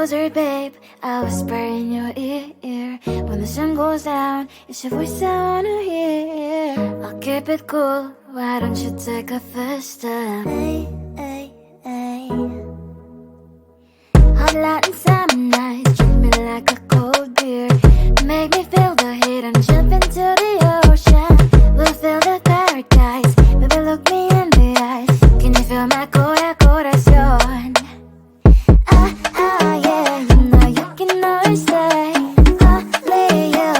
closer, babe, I'll whisper in your ear. When the sun goes down, it's your voice I wanna hear. I'll keep it cool, why don't you take a first step? Hey, hey, hey. Hot light and summer nights, treat me like a cold beer. Make me feel the heat and jump into the ocean. We'll feel the paradise, baby look me in the eyes. Can you feel my corazón? Yeah, you know you can always say only you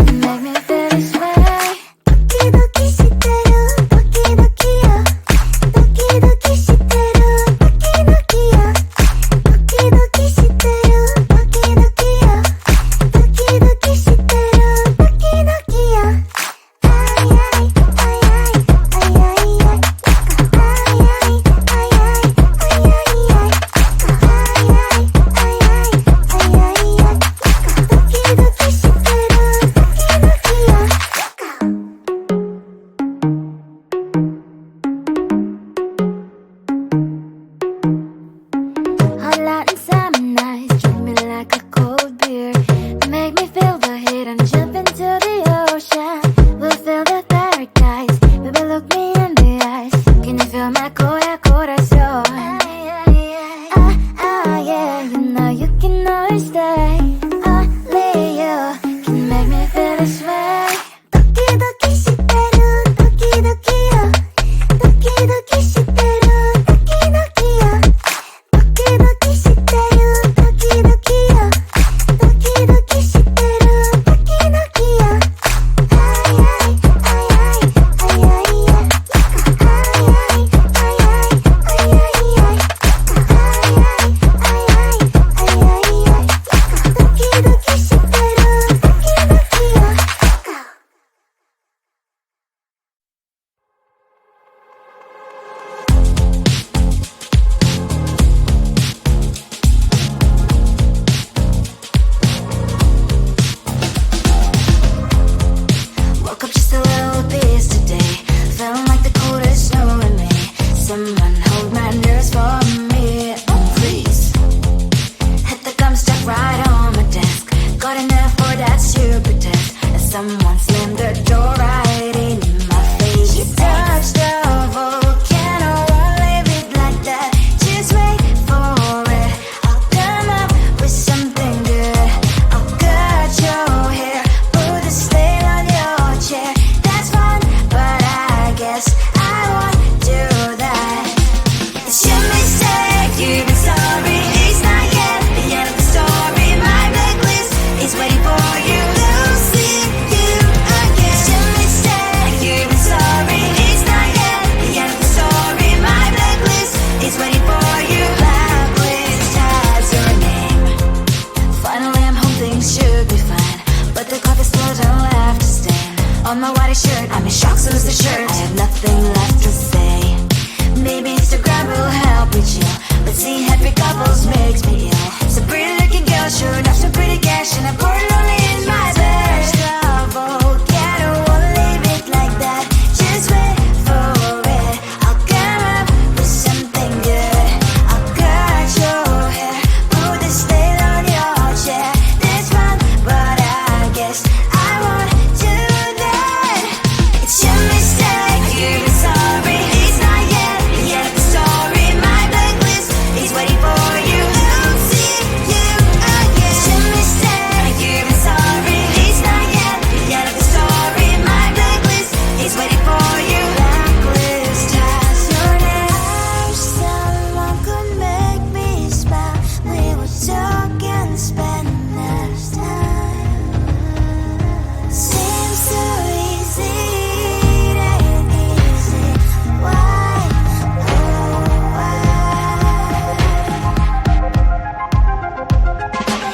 can make me feel this way. 도끼 도끼 시대로 도끼 도끼요. 도끼 도끼 시대로 도끼 도끼요. 도끼 도끼 시대로 도끼 things should be fine, but the clock is still don't have to stand. On my white shirt, I'm in shock, so is the shirt. I have nothing left to say. Maybe Instagram will help me chill, but seeing happy couples makes me ill. Some pretty looking girl showing off some pretty cash, and I'm bored lonely in my bed. Trouble, I don't wanna leave it like that. Just wait for it. I'll come up with something good. I'll cut your hair, put this veil on your chair. This fun, but I guess I won't do that. It's your mistake, you're sorry. It's not yet the story. My blacklist is waiting for you. I'll see you again. It's your mistake, you're sorry. It's not yet the story. My blacklist is waiting for you. Blacklist has your name. I wish someone could make me smile. We would talk and spend less time. Seems so easy, it ain't easy. Why, oh why?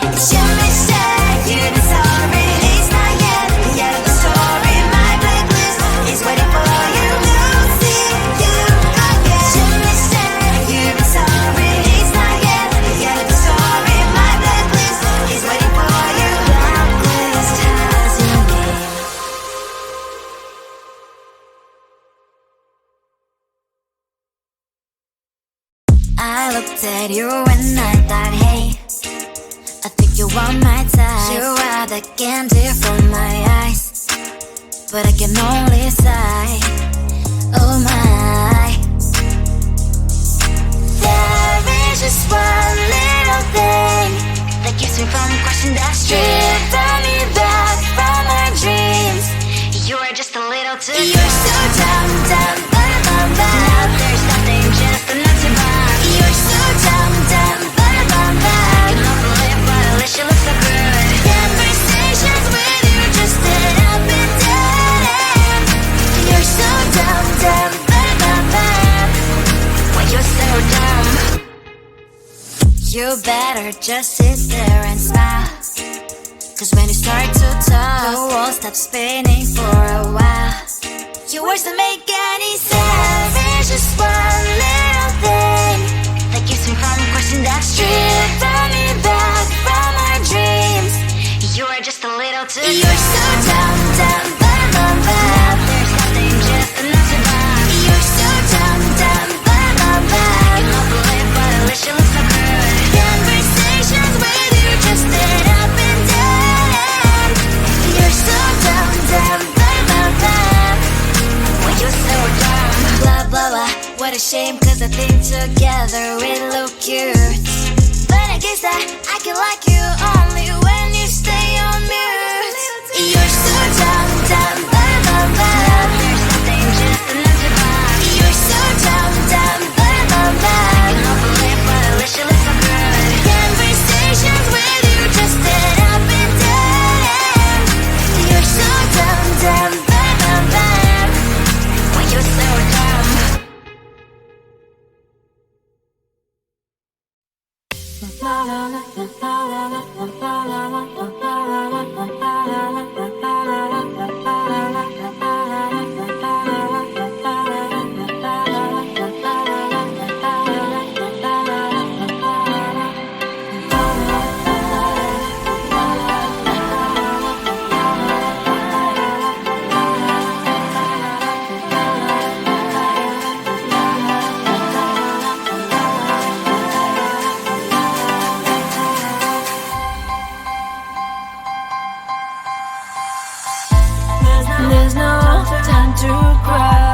It's your mistake, you're sorry. It's not yet the story. My blacklist is waiting for you. I'll see you again. It's your mistake, you're sorry. It's not yet the story. My blacklist is waiting for you. Blacklist has your name. I looked at you and I thought, hey, I think you want my type. You are the candy from my eyes, but I can only sigh. Oh my, there is just one little thing that keeps me from crossing that street. Drive me back from my dreams. You are just a little too close. You're so dumb, dumb, now there's nothing, just enough to buy. You're so dumb, dumb, you love the lip, but at least you look so good. Conversations with you just end up in dead end. You're so dumb, when you're so dumb. You better just sit there and smile, 'cause when you start to talk, the world stops spinning for a while. Your words don't make any sense. There's just one little thing that keeps me from crossing that street. Drive me back from my dreams. You are just a little too close. You're so dumb, now there's nothing, just enough to buy. You're so dumb, you love the lip, but at least you look so good. Conversations with you just end up in dead end. You're so dumb, when you're so dumb. Blah, blah, blah, what a shame, 'cause I think together we look cute. But I guess that I can like you only when you stay on mute. You're so dumb, there's nothing, just enough to buy. You're so dumb, you love the lip, but at least you look so good. Conversations with you just end up in dead end. You're so dumb, when you're so dumb. There's no time to cry.